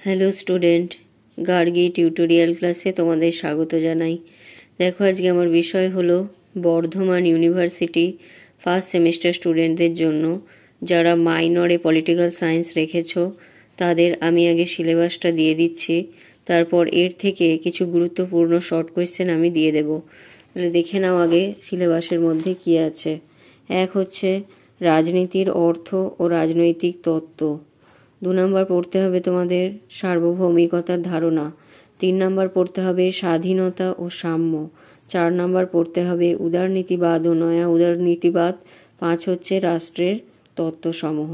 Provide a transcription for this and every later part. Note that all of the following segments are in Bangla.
হ্যালো স্টুডেন্ট, গার্গী টিউটোরিয়াল ক্লাসে তোমাদের স্বাগত জানাই। দেখো, আজকে আমার বিষয় হলো বর্ধমান ইউনিভার্সিটি ফার্স্ট সেমিস্টার স্টুডেন্টদের জন্য যারা মাইনরে পলিটিক্যাল সায়েন্স রেখেছো তাদের আমি আগে সিলেবাসটা দিয়ে দিচ্ছি, তারপর এর থেকে কিছু গুরুত্বপূর্ণ শর্ট কোয়েশ্চেন আমি দিয়ে দেব। তাহলে দেখে নাও আগে সিলেবাসের মধ্যে কি আছে। এক হচ্ছে রাজনীতির অর্থ ও রাজনৈতিক তত্ত্ব। 2 নম্বর পড়তে হবে তোমাদের সার্বভৌমিকতার ধারণা। 3 নম্বর পড়তে হবে স্বাধীনতা ও সাম্য। 4 নম্বর পড়তে হবে উদারনীতিবাদ ও নয়া উদারনীতিবাদ। 5 হচ্ছে রাষ্ট্রের তত্ত্বসমূহ।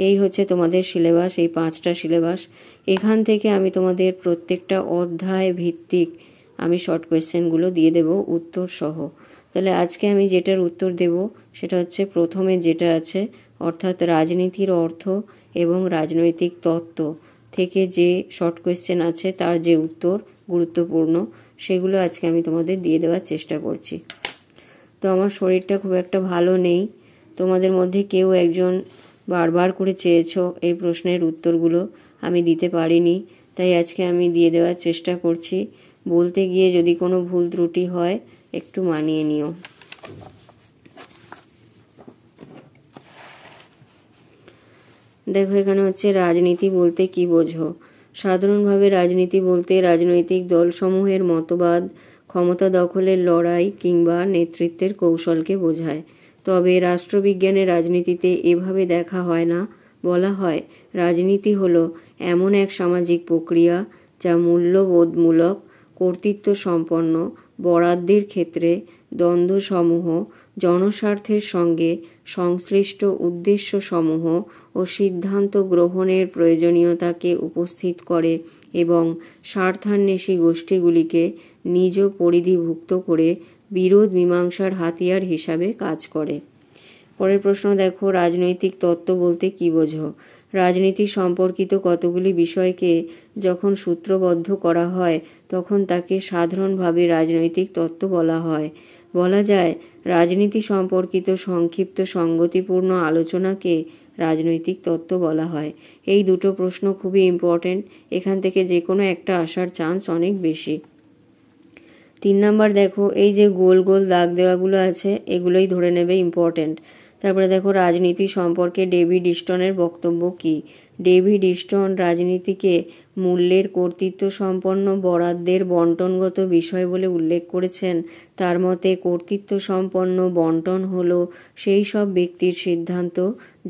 এই হচ্ছে তোমাদের সিলেবাস, এই 5টা সিলেবাস। এখান থেকে আমি তোমাদের প্রত্যেকটা অধ্যায় ভিত্তিক আমি শর্ট কোয়েশ্চেনগুলো দিয়ে দেব উত্তর সহ। তাহলে আজকে আমি যেটার উত্তর দেব সেটা হচ্ছে প্রথমে যেটা আছে, অর্থাৎ রাজনীতির অর্থ এবং রাজনৈতিক তত্ত্ব থেকে যে শর্ট কোয়েশ্চেন আছে তার যে উত্তর গুরুত্বপূর্ণ সেগুলো আজকে আমি তোমাদের দিয়ে দেওয়ার চেষ্টা করছি। তো আমার শরীরটা খুব একটা ভালো নেই, তোমাদের মধ্যে কেউ একজন বারবার করে চেয়েছো এই প্রশ্নের উত্তরগুলো, আমি দিতে পারিনি, তাই আজকে আমি দিয়ে দেওয়ার চেষ্টা করছি। বলতে গিয়ে যদি কোনো ভুল ত্রুটি হয় একটু মানিয়ে নিও। দেখো, এখানে হচ্ছে রাজনীতি বলতে কি বোঝো। সাধারণভাবে রাজনীতি বলতে রাজনৈতিক দলসমূহের মতবাদ, ক্ষমতা দখলের লড়াই কিংবা নেতৃত্বের কৌশলকে বোঝায়। তবে রাষ্ট্রবিজ্ঞানের রাজনীতিতে এভাবে দেখা হয় না। বলা হয় রাজনীতি হলো এমন এক সামাজিক প্রক্রিয়া যা মূল্যবোধমূলক, কর্তৃত্ব সম্পন্ন, বরাদ্দের ক্ষেত্রে দ্বন্দ্বসমূহ, জনস্বার্থের সঙ্গে সংশ্লিষ্ট উদ্দেশ্যসমূহ ও সিদ্ধান্ত গ্রহণের প্রয়োজনীয়তাকে উপস্থিত করে এবং স্বার্থান্বেষী গোষ্ঠীগুলিকে নিজ পরিধিভুক্ত করে বিরোধ মীমাংসার হাতিয়ার হিসাবে কাজ করে। পরের প্রশ্ন দেখো, রাজনৈতিক তত্ত্ব বলতে কি বোঝো। রাজনীতি সম্পর্কিত কতগুলি বিষয়কে যখন সূত্রবদ্ধ করা হয় তখন তাকে সাধারণভাবে রাজনৈতিক তত্ত্ব বলা হয়। বলা যায় রাজনীতি সম্পর্কিত সংক্ষিপ্ত সঙ্গতিপূর্ণ আলোচনাকে রাজনৈতিক তত্ত্ব বলা হয়। এই দুটো প্রশ্ন খুবই ইম্পর্টেন্ট, এখান থেকে যে কোনো একটা আসার চান্স অনেক বেশি। 3 নম্বর দেখো, এই যে গোল গোল দাগ দেওয়াগুলো আছে এগুলোই ধরে নেবে ইম্পর্টেন্ট। তারপরে দেখো রাজনীতি সম্পর্কে ডেভিড ইস্টনের বক্তব্য কি। ডেভিড ইস্টন রাজনীতিকে মূল্যের কর্তৃত্ব সম্পন্ন বরাদ্দের বন্টনগত বিষয় বলে উল্লেখ করেছেন। তার মতে কর্তৃত্ব সম্পন্ন বন্টন হলো সেই সব ব্যক্তির সিদ্ধান্ত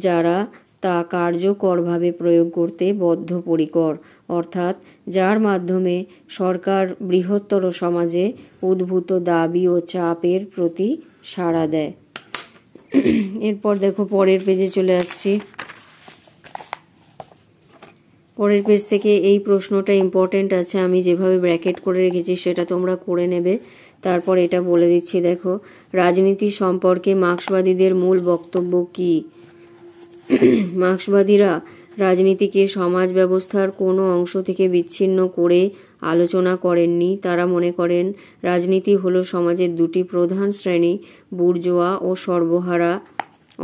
যারা তা কার্যকরভাবে প্রয়োগ করতে বদ্ধপরিকর, অর্থাৎ যার মাধ্যমে সরকার বৃহত্তর সমাজে উদ্ভূত দাবি ও চাপের প্রতি সাড়া দেয়। এরপর দেখো পরের পেজে চলে আসছি। পরের পেজ থেকে এই প্রশ্নটা ইম্পর্টেন্ট আছে, আমি যেভাবে ব্র্যাকেট করে রেখেছি সেটা তোমরা করে নেবে। তারপর এটা বলে দিচ্ছি, দেখো রাজনীতি সম্পর্কে মার্ক্সবাদীদের মূল বক্তব্য কি। মার্ক্সবাদীরা রাজনীতিকে সমাজ ব্যবস্থার কোনো অংশ থেকে বিচ্ছিন্ন করে আলোচনা করেননি। তারা মনে করেন রাজনীতি হলো সমাজের দুটি প্রধান শ্রেণী, বুর্জোয়া ও সর্বহারা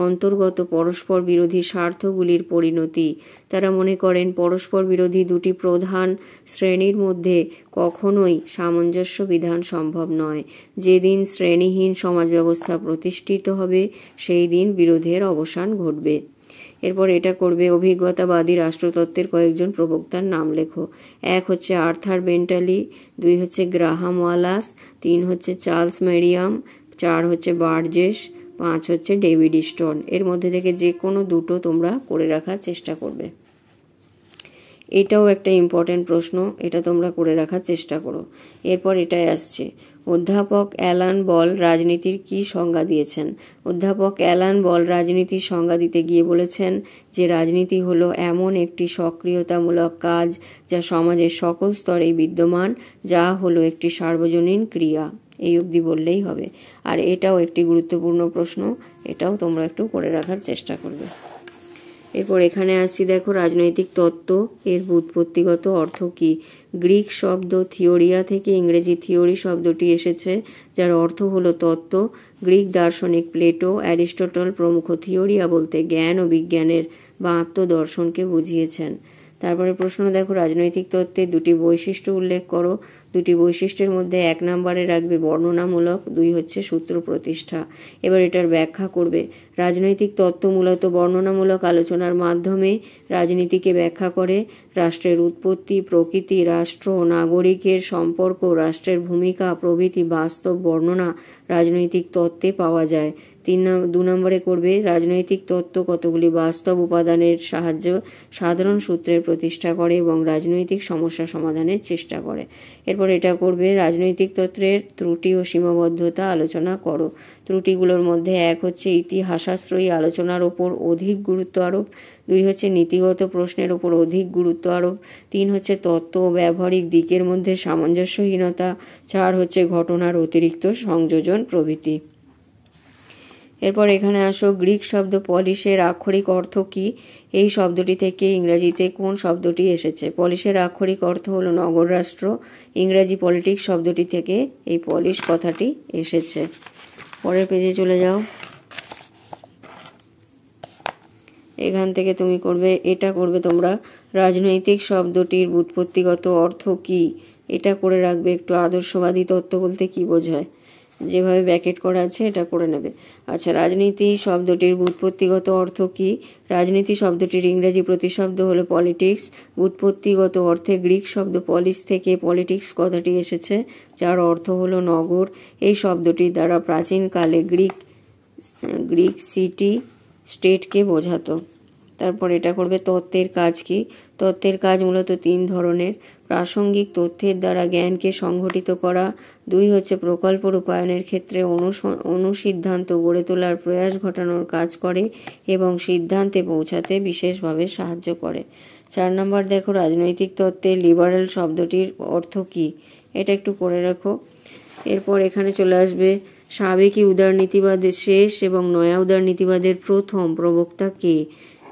অন্তর্গত পরস্পর বিরোধী স্বার্থগুলির পরিণতি। তারা মনে করেন পরস্পর বিরোধী দুটি প্রধান শ্রেণীর মধ্যে কখনোই সামঞ্জস্য বিধান সম্ভব নয়। যেদিন শ্রেণীহীন সমাজ ব্যবস্থা প্রতিষ্ঠিত হবে সেই দিন বিরোধের অবসান ঘটবে। এরপর এটা করবে অভিজ্ঞতাবাদী রাষ্ট্রতত্ত্বের কয়েকজন প্রবক্তার নাম লেখো। 1 হচ্ছে আর্থার বেন্টালি, 2 হচ্ছে গ্রাহাম ওয়ালাস, 3 হচ্ছে চার্লস মেরিয়াম, 4 হচ্ছে বার্জেস, 5 হচ্ছে ডেভিড ইস্টন। এর মধ্যে থেকে যে কোনো দুটো তোমরা করে রাখার চেষ্টা করবে। এটাও একটা ইম্পর্টেন্ট প্রশ্ন, এটা তোমরা করে রাখার চেষ্টা করো। এরপর এটাই আসছে, অধ্যাপক অ্যালান বল রাজনীতির কি সংজ্ঞা দিয়েছেন। অধ্যাপক অ্যালান বল রাজনীতির সংজ্ঞা দিতে গিয়ে বলেছেন যে রাজনীতি হলো এমন একটি সক্রিয়তামূলক কাজ যা সমাজের সকল স্তরেই বিদ্যমান, যা হলো একটি সার্বজনীন ক্রিয়া। এই অবধি বললেই হবে। আর এটাও একটি গুরুত্বপূর্ণ প্রশ্ন, এটাও তোমরা একটু করে রাখার চেষ্টা করবে। এরপর এখানে আসছি, দেখো রাজনৈতিক তত্ত্ব এর ব্যুৎপত্তিগত অর্থ কি। গ্রিক শব্দ থিওরিয়া থেকে ইংরেজি থিওরি শব্দটি এসেছে, যার অর্থ হলো তত্ত্ব। গ্রিক দার্শনিক প্লেটো, অ্যারিস্টটল প্রমুখ থিওরিয়া বলতে জ্ঞান ও বিজ্ঞানের বা আত্মদর্শনকে বুঝিয়েছেন। তারপরে প্রশ্ন দেখো, রাজনৈতিক তত্ত্বের দুটি বৈশিষ্ট্য উল্লেখ করো। দুটি বৈশিষ্ট্যের মধ্যে 1 নম্বরে রাখবে বর্ণনামূলক, 2 হচ্ছে সূত্র প্রতিষ্ঠা। এবার এটার ব্যাখ্যা করবে। রাজনৈতিক তত্ত্ব মূলত বর্ণনামূলক আলোচনার মাধ্যমে রাজনীতিকে ব্যাখ্যা করে। রাষ্ট্রের উৎপত্তি, প্রকৃতি, রাষ্ট্র ও নাগরিকের সম্পর্ক, রাষ্ট্রের ভূমিকা প্রভৃতি বাস্তব বর্ণনা রাজনৈতিক তত্ত্বে পাওয়া যায়। 2 নম্বরে করবে রাজনৈতিক তত্ত্ব কতগুলি বাস্তব উপাদানের সাহায্যে সাধারণ সূত্রের প্রতিষ্ঠা করে এবং রাজনৈতিক সমস্যা সমাধানের চেষ্টা করে। এরপর এটা করবে রাজনৈতিক তত্ত্বের ত্রুটি ও সীমাবদ্ধতা আলোচনা করো। ত্রুটিগুলোর মধ্যে 1 হচ্ছে ইতিহাসাশ্রয়ী আলোচনার ওপর অধিক গুরুত্ব আরোপ, 2 হচ্ছে নীতিগত প্রশ্নের ওপর অধিক গুরুত্ব আরোপ, 3 হচ্ছে তত্ত্ব ও ব্যবহারিক দিকের মধ্যে সামঞ্জস্যহীনতা, 4 হচ্ছে ঘটনার অতিরিক্ত সংযোজন প্রভৃতি। এরপর এখানে আসো, গ্রিক শব্দ পলিশের আক্ষরিক অর্থ কি? এই শব্দটি থেকে ইংরেজিতে কোন শব্দটি এসেছে? পলিশের আক্ষরিক অর্থ হলো নগর রাষ্ট্র। ইংরেজি পলিটিক্স শব্দটি থেকে এই পলিশ কথাটি এসেছে। পরের পেজে চলে যাও। এখান থেকে তুমি করবে, এটা করবে তোমরা, রাজনৈতিক শব্দটির ব্যুৎপত্তিগত অর্থ কি? এটা করে রাখবে। একটু আদর্শবাদী তত্ত্ব বলতে কি বোঝায়, যেভাবে ব্র্যাকেট করা আছে এটা করে নেবে। আচ্ছা, রাজনীতি শব্দটির ব্যুৎপত্তিগত অর্থ কি? রাজনীতি শব্দটির ইংরেজি প্রতিশব্দ হলো পলিটিক্স। ব্যুৎপত্তিগত অর্থে গ্রিক শব্দ পলিস থেকে পলিটিক্স কথাটি এসেছে, যার অর্থ হলো নগর। এই শব্দটির দ্বারা প্রাচীনকালে গ্রিক সিটি স্টেটকে বোঝাতো। তারপর এটা করবে তত্ত্বের কাজ কি? তত্ত্বের কাজ মূলত 3 ধরনের। প্রাসঙ্গিক তথ্যের দ্বারা জ্ঞানকে সংঘটিত করা, 2 হচ্ছে প্রকল্প রূপায়ণের ক্ষেত্রে অনুসিদ্ধান্ত গড়ে তোলার প্রয়াস ঘটানোর কাজ করে এবং সিদ্ধান্তে পৌঁছাতে বিশেষভাবে সাহায্য করে। 4 নম্বর দেখো, রাজনৈতিক তত্ত্বের লিবারেল শব্দটির অর্থ কি? এটা একটু করে রাখো। এরপর এখানে চলে আসবে সাবেকি উদারনীতিবাদের শেষ এবং নয়া উদারনীতিবাদের প্রথম প্রবক্তা কে?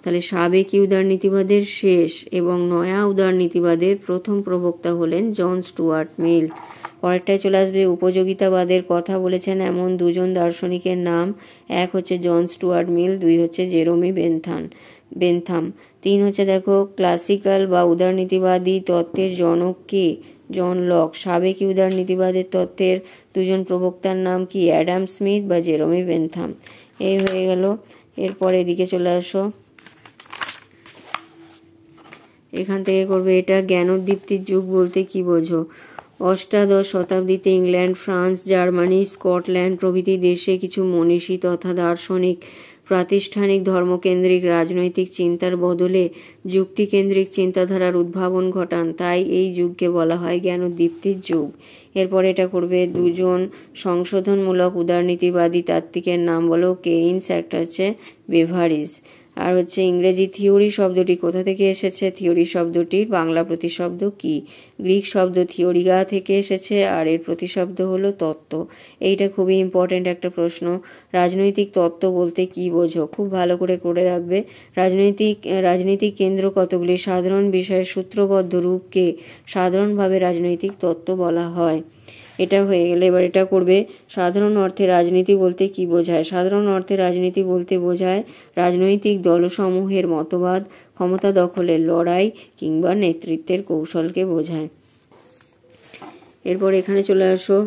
তাহলে সাবেকি উদারনীতিবাদের শেষ এবং নয়া উদারনীতিবাদের প্রথম প্রবক্তা হলেন জন স্টুয়ার্ট মিল। পরেরটায় চলে আসবে উপযোগিতাবাদের কথা বলেছেন এমন 2 জন দার্শনিকের নাম। 1 হচ্ছে জন স্টুয়ার্ট মিল, 2 হচ্ছে জেরমি বেনথাম। 3 হচ্ছে দেখো, ক্লাসিক্যাল বা উদারনীতিবাদী তত্ত্বের জনক কে? John Locke. সাবেকি উদারনীতিবাদের তত্ত্বের 2 জন প্রবক্তার নাম কি? অ্যাডাম স্মিথ বা জেরমি বেনথাম। এই হয়ে গেল। এরপর এদিকে চলে আসো, এখান থেকে করবে এটা জ্ঞানোদ্দীপ্তির যুগ বলতে কি বোঝো? অষ্টাদশ শতাব্দীতে ইংল্যান্ড, ফ্রান্স, জার্মানি, স্কটল্যান্ড প্রভৃতি দেশে কিছু মনীষী তথা দার্শনিক প্রাতিষ্ঠানিক ধর্মকেন্দ্রিক রাজনৈতিক চিন্তার বদলে যুক্তিকেন্দ্রিক চিন্তাধারার উদ্ভাবন ঘটান। তাই এই যুগকে বলা হয় জ্ঞানোদ্দীপ্তির যুগ। এরপর এটা করবে 2 জন সংশোধনমূলক উদারনীতিবাদী তাত্ত্বিকের নাম বলো। কেইনস, একটা হচ্ছে বেভারিজ। আর হচ্ছে ইংরেজি থিওরি শব্দটি কোথা থেকে এসেছে? থিওরি শব্দটির বাংলা প্রতিশব্দ কি? গ্রিক শব্দ থিওরিগা থেকে এসেছে, আর এর প্রতিশব্দ হলো তত্ত্ব। এইটা খুবই ইম্পর্টেন্ট একটা প্রশ্ন। রাজনৈতিক তত্ত্ব বলতে কি বোঝো? খুব ভালো করে রাখবে। রাজনৈতিক কেন্দ্র কতগুলি সাধারণ বিষয়ের সূত্রবদ্ধ রূপকে সাধারণভাবে রাজনৈতিক তত্ত্ব বলা হয়। এটা হয়ে গেলে এবার এটা করবে সাধারণ অর্থে রাজনীতি বলতে কি বোঝায়? সাধারণ অর্থে রাজনীতি বলতে বোঝায় রাজনৈতিক দলসমূহের মতবাদ, ক্ষমতা দখলের লড়াই কিংবা নেতৃত্বের কৌশলকে বোঝায়। এরপর এখানে চলে আসো,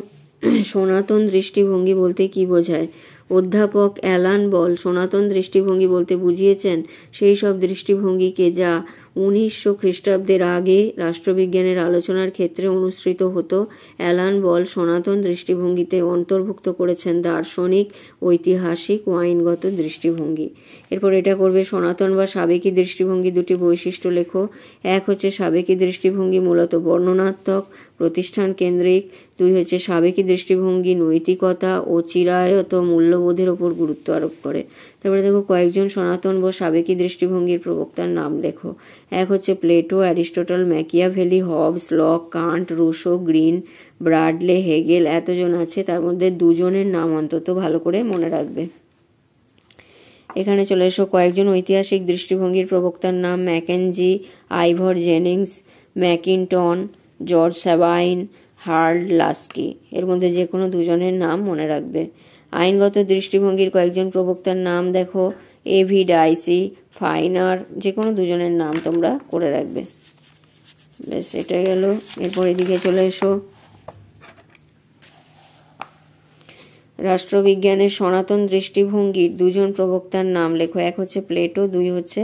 সনাতন দৃষ্টিভঙ্গি বলতে কি বোঝায়? অধ্যাপক অ্যালান বল সনাতন দৃষ্টিভঙ্গি বলতে বুঝিয়েছেন সেই সব দৃষ্টিভঙ্গিকে যা 1900 খ্রিস্টাব্দের আগে রাষ্ট্রবিজ্ঞানের আলোচনার ক্ষেত্রে অনুসৃত হতো। অ্যালান বল সনাতন দৃষ্টিভঙ্গিতে অন্তর্ভুক্ত করেছেন দার্শনিক, ঐতিহাসিক ও আইনগত দৃষ্টিভঙ্গি। এরপর এটা করবে সনাতন বা সাবেকি দৃষ্টিভঙ্গি দুটি বৈশিষ্ট্য লেখো। 1 হচ্ছে সাবেকি দৃষ্টিভঙ্গি মূলত বর্ণনাত্মক, প্রতিষ্ঠান কেন্দ্রিক। 2 হচ্ছে সাবেকি দৃষ্টিভঙ্গি নৈতিকতা ও চিরায়ত মূল্যবোধের ওপর গুরুত্ব আরোপ করে। তারপরে দেখো কয়েকজন সনাতন বা সাবেকি দৃষ্টিভঙ্গির প্রবক্তার নাম লেখো। 1 হচ্ছে Plato, Aristotle, Machiavelli, Hobbes, Locke, Kant, Rousseau, Green, Bradley, Hegel. এতজন আছে, তার মধ্যে 2 জনের নাম অন্তত ভালো করে মনে রাখবে। এখানে চলে এসো কয়েকজন ঐতিহাসিক দৃষ্টিভঙ্গির প্রবক্তার নাম। ম্যাকেনজি, আইভর জেনিংস, ম্যাকিনটন, জর্জ স্যাবাইন, হার্ল্ড লাস্কি। এর মধ্যে যে কোনো 2 জনের নাম মনে রাখবে। আইনগত দৃষ্টিভঙ্গির কয়েকজন প্রবক্তার নাম দেখো। এভি ডাইসি, ফাইনার, যে কোনো দুজনের নাম তোমরা করে রাখবে। ব্যাস এটা গেল। এরপর এদিকে চলে এসো। রাষ্ট্রবিজ্ঞানের সনাতন দৃষ্টিভঙ্গির দুজন প্রবক্তার নাম লেখো। এক হচ্ছে প্লেটো, দুই হচ্ছে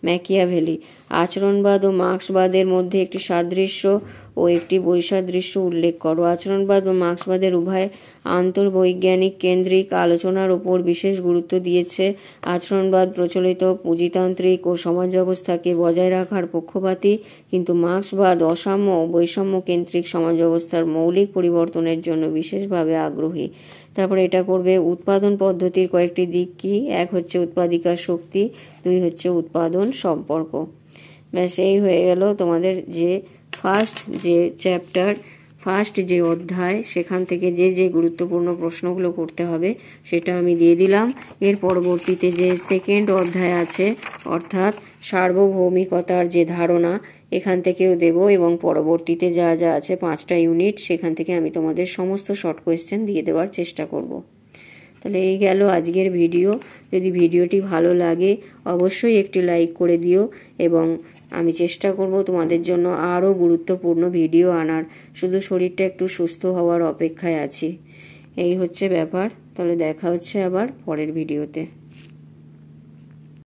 ম্যাকিয়াভেলি। আচরণবাদ ও মার্ক্সবাদের মধ্যে একটি সাদৃশ্য ও একটি বৈসাদৃশ্য উল্লেখ করো। আচরণবাদ ও মার্ক্সবাদের উভয় আন্তর্বৈজ্ঞানিক কেন্দ্রিক আলোচনার ওপর বিশেষ গুরুত্ব দিয়েছে। আচরণবাদ প্রচলিত পুঁজিতান্ত্রিক ও সমাজ ব্যবস্থাকে বজায় রাখার পক্ষপাতী, কিন্তু মার্ক্সবাদ অসাম্য ও বৈষম্য কেন্দ্রিক সমাজ ব্যবস্থার মৌলিক পরিবর্তনের জন্য বিশেষভাবে আগ্রহী। তারপরে এটা করবে উৎপাদন পদ্ধতির কয়েকটি দিক কি। এক হচ্ছে উৎপাদিকা শক্তি, দুই হচ্ছে উৎপাদন সম্পর্ক। ব্যাস এই হয়ে গেল তোমাদের যে ফার্স্ট যে চ্যাপ্টার, ফার্স্ট যে অধ্যায়, সেখান থেকে যে যে গুরুত্বপূর্ণ প্রশ্নগুলো করতে হবে সেটা আমি দিয়ে দিলাম। এর পরবর্তীতে যে সেকেন্ড অধ্যায় আছে, অর্থাৎ সার্বভৌমিকতার যে ধারণা, এখান থেকেও দেব, এবং পরবর্তীতে যা যা আছে 5টা ইউনিট, সেখান থেকে আমি তোমাদের সমস্ত শর্ট কোয়েশ্চেন দিয়ে দেওয়ার চেষ্টা করব। তাহলে এই গেল আজকের ভিডিও। যদি ভিডিওটি ভালো লাগে অবশ্যই একটি লাইক করে দিও, এবং আমি চেষ্টা করব তোমাদের জন্য আরও গুরুত্বপূর্ণ ভিডিও আনার। শুধু শরীরটা একটু সুস্থ হওয়ার অপেক্ষায় আছি। এই হচ্ছে ব্যাপার। তাহলে দেখা হচ্ছে আবার পরের ভিডিওতে।